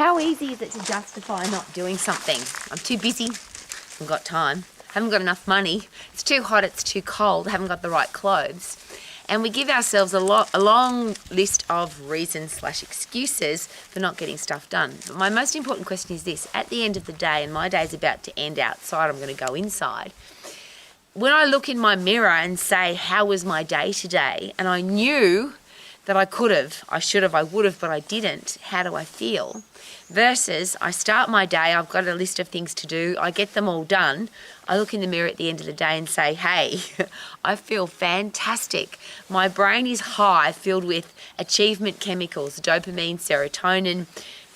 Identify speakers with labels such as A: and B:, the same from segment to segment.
A: How easy is it to justify not doing something? I'm too busy, haven't got time, haven't got enough money, it's too hot, it's too cold, haven't got the right clothes. And we give ourselves a long list of reasons/excuses for not getting stuff done. But my most important question is this: at the end of the day, and my day's about to end outside, I'm going to go inside. When I look in my mirror and say, how was my day today? And I knew that I could have, I should have, I would have, but I didn't. How do I feel? Versus I start my day, I've got a list of things to do, I get them all done. I look in the mirror at the end of the day and say, hey, I feel fantastic. My brain is high, filled with achievement chemicals, dopamine, serotonin,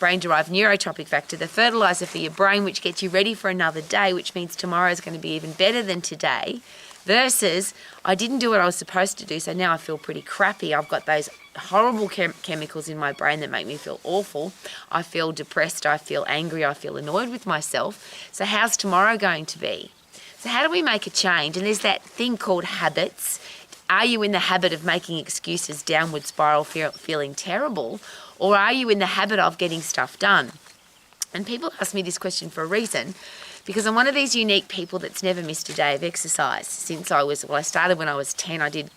A: brain-derived neurotropic factor, the fertilizer for your brain, which gets you ready for another day, which means tomorrow is going to be even better than today, versus I didn't do what I was supposed to do, so now I feel pretty crappy. I've got those horrible chemicals in my brain that make me feel awful. I feel depressed, I feel angry, I feel annoyed with myself. So how's tomorrow going to be? So how do we make a change? And there's that thing called habits. Are you in the habit of making excuses, downward spiral, feeling terrible? Or are you in the habit of getting stuff done? And people ask me this question for a reason, because I'm one of these unique people that's never missed a day of exercise. Since I started when I was 10, I did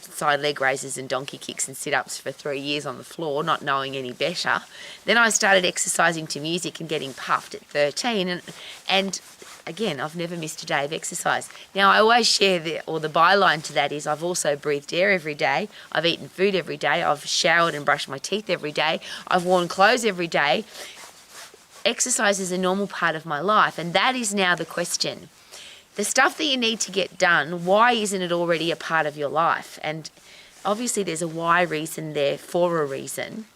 A: side leg raises and donkey kicks and sit-ups for 3 years on the floor, not knowing any better. Then I started exercising to music and getting puffed at 13, and again, I've never missed a day of exercise. Now, I always share the byline to that is I've also breathed air every day, I've eaten food every day, I've showered and brushed my teeth every day, I've worn clothes every day. Exercise is a normal part of my life, and that is now the question. The stuff that you need to get done, why isn't it already a part of your life? And obviously there's a why reason there for a reason.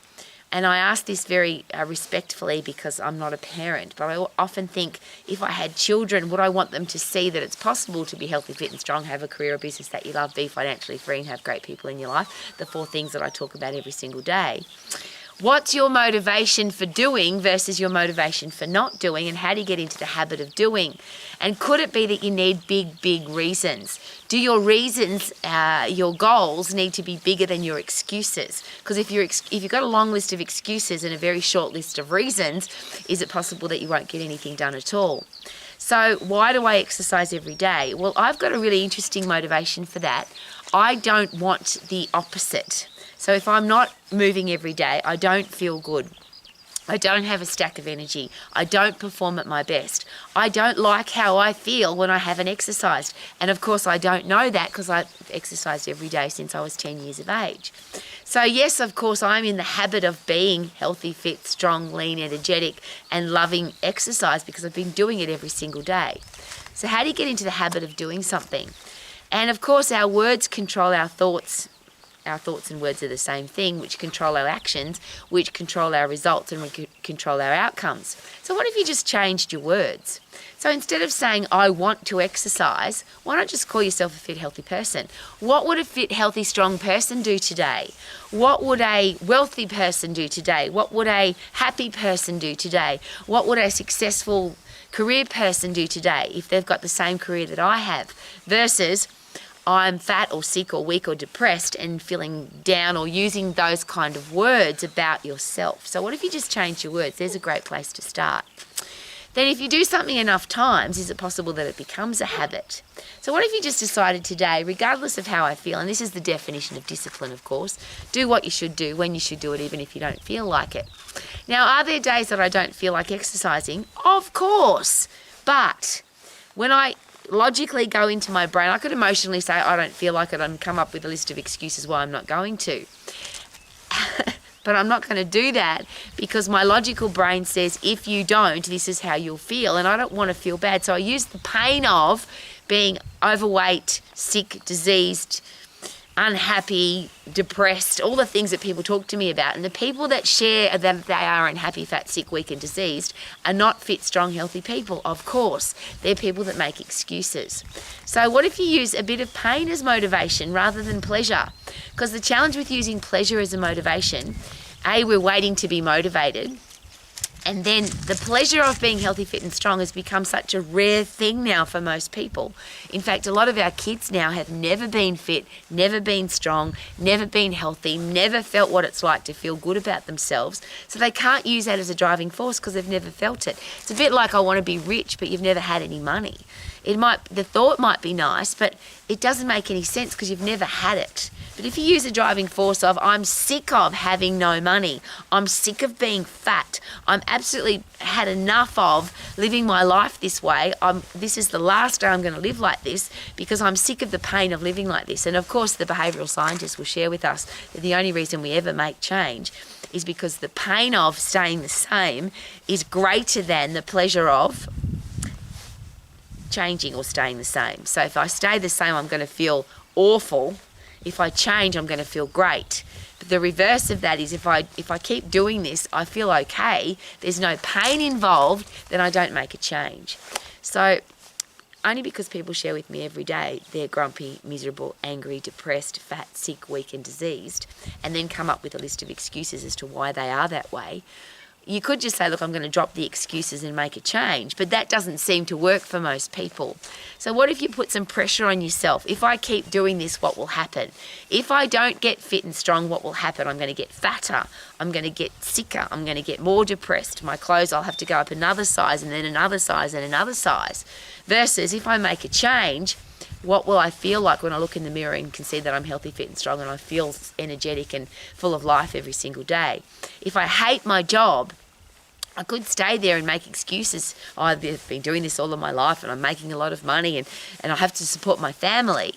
A: And I ask this very respectfully because I'm not a parent, but I often think if I had children, would I want them to see that it's possible to be healthy, fit and strong, have a career or business that you love, be financially free and have great people in your life? The 4 things that I talk about every single day. What's your motivation for doing versus your motivation for not doing, and how do you get into the habit of doing? And could it be that you need big reasons? Do your reasons, your goals need to be bigger than your excuses? Because if you've got a long list of excuses and a very short list of reasons, is it possible that you won't get anything done at all? So why do I exercise every day? Well, I've got a really interesting motivation for that. I don't want the opposite. So if I'm not moving every day, I don't feel good. I don't have a stack of energy. I don't perform at my best. I don't like how I feel when I haven't exercised. And of course, I don't know that because I've exercised every day since I was 10 years of age. So yes, of course, I'm in the habit of being healthy, fit, strong, lean, energetic, and loving exercise because I've been doing it every single day. So how do you get into the habit of doing something? And of course, our words control our thoughts. Our thoughts and words are the same thing, which control our actions, which control our results, and we control our outcomes. So what if you just changed your words? So instead of saying, I want to exercise, why not just call yourself a fit, healthy person? What would a fit, healthy, strong person do today? What would a wealthy person do today? What would a happy person do today? What would a successful career person do today if they've got the same career that I have? Versus I'm fat or sick or weak or depressed and feeling down, or using those kind of words about yourself. So what if you just change your words? There's a great place to start. Then if you do something enough times, is it possible that it becomes a habit? So what if you just decided today, regardless of how I feel, and this is the definition of discipline, of course, do what you should do, when you should do it, even if you don't feel like it. Now, are there days that I don't feel like exercising? Of course. But when I logically go into my brain, I could emotionally say I don't feel like it and come up with a list of excuses why I'm not going to. But I'm not going to do that because my logical brain says if you don't, this is how you'll feel, and I don't want to feel bad. So I use the pain of being overweight, sick, diseased, unhappy, depressed, all the things that people talk to me about. And the people that share that they are unhappy, fat, sick, weak and diseased are not fit, strong, healthy people, of course. They're people that make excuses. So what if you use a bit of pain as motivation rather than pleasure? Because the challenge with using pleasure as a motivation, A, we're waiting to be motivated. And then the pleasure of being healthy, fit and strong has become such a rare thing now for most people. In fact, a lot of our kids now have never been fit, never been strong, never been healthy, never felt what it's like to feel good about themselves. So they can't use that as a driving force because they've never felt it. It's a bit like I want to be rich, but you've never had any money. The thought might be nice, but it doesn't make any sense because you've never had it. But if you use a driving force of, I'm sick of having no money, I'm sick of being fat, I'm absolutely had enough of living my life this way, this is the last day I'm going to live like this because I'm sick of the pain of living like this. And of course the behavioural scientists will share with us that the only reason we ever make change is because the pain of staying the same is greater than the pleasure of changing or staying the same. So if I stay the same, I'm going to feel awful. If I change, I'm going to feel great. But the reverse of that is if I keep doing this, I feel okay, there's no pain involved, then I don't make a change. So only because people share with me every day they're grumpy, miserable, angry, depressed, fat, sick, weak and diseased, and then come up with a list of excuses as to why they are that way. You could just say, look, I'm going to drop the excuses and make a change, but that doesn't seem to work for most people. So what if you put some pressure on yourself? If I keep doing this, what will happen? If I don't get fit and strong, what will happen? I'm going to get fatter. I'm going to get sicker. I'm going to get more depressed. My clothes, I'll have to go up another size and then another size and another size. Versus if I make a change, what will I feel like when I look in the mirror and can see that I'm healthy, fit and strong and I feel energetic and full of life every single day? If I hate my job, I could stay there and make excuses. Oh, I've been doing this all of my life and I'm making a lot of money and I have to support my family.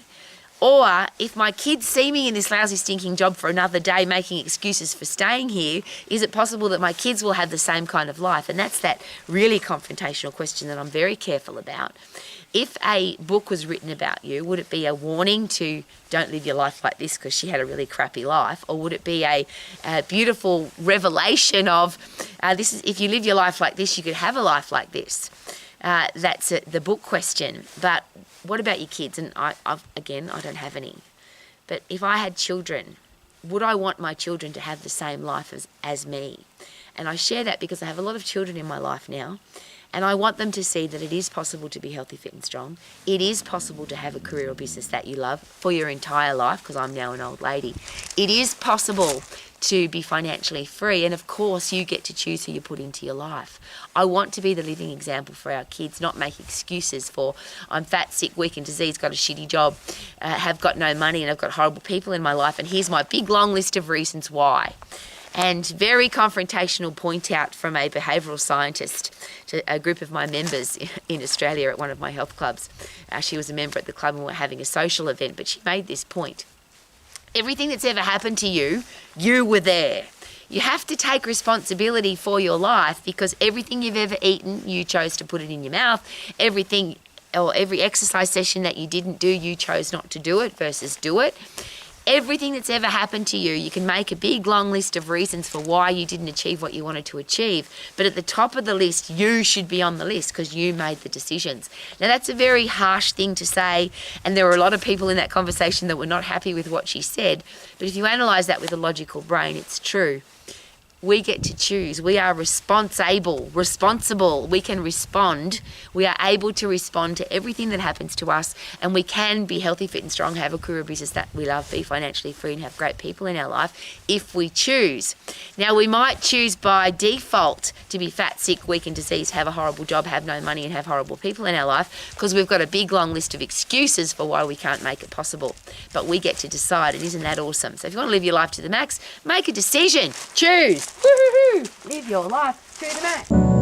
A: Or if my kids see me in this lousy, stinking job for another day making excuses for staying here, is it possible that my kids will have the same kind of life? And that's that really confrontational question that I'm very careful about. If a book was written about you, would it be a warning to don't live your life like this because she had a really crappy life? Or would it be a beautiful revelation of if you live your life like this, you could have a life like this? That's the book question. But what about your kids? And I don't have any. But if I had children, would I want my children to have the same life as me? And I share that because I have a lot of children in my life now. And I want them to see that it is possible to be healthy, fit and strong. It is possible to have a career or business that you love for your entire life, because I'm now an old lady. It is possible to be financially free. And of course, you get to choose who you put into your life. I want to be the living example for our kids, not make excuses for I'm fat, sick, weak and diseased, got a shitty job, have got no money and I've got horrible people in my life. And here's my big long list of reasons why. And very confrontational point out from a behavioural scientist to a group of my members in Australia at one of my health clubs. She was a member at the club and we were having a social event, but she made this point. Everything that's ever happened to you, you were there. You have to take responsibility for your life because everything you've ever eaten, you chose to put it in your mouth. Every exercise session that you didn't do, you chose not to do it versus do it. Everything that's ever happened to you, you can make a big long list of reasons for why you didn't achieve what you wanted to achieve. But at the top of the list, you should be on the list because you made the decisions. Now, that's a very harsh thing to say. And there were a lot of people in that conversation that were not happy with what she said. But if you analyse that with a logical brain, it's true. We get to choose. We are responsible. We can respond. We are able to respond to everything that happens to us, and we can be healthy, fit and strong, have a career business that we love, be financially free and have great people in our life if we choose. Now, we might choose by default to be fat, sick, weak and diseased, have a horrible job, have no money and have horrible people in our life because we've got a big long list of excuses for why we can't make it possible. But we get to decide, and isn't that awesome? So if you want to live your life to the max, make a decision. Choose. Woo-hoo-hoo. Live your life to the max.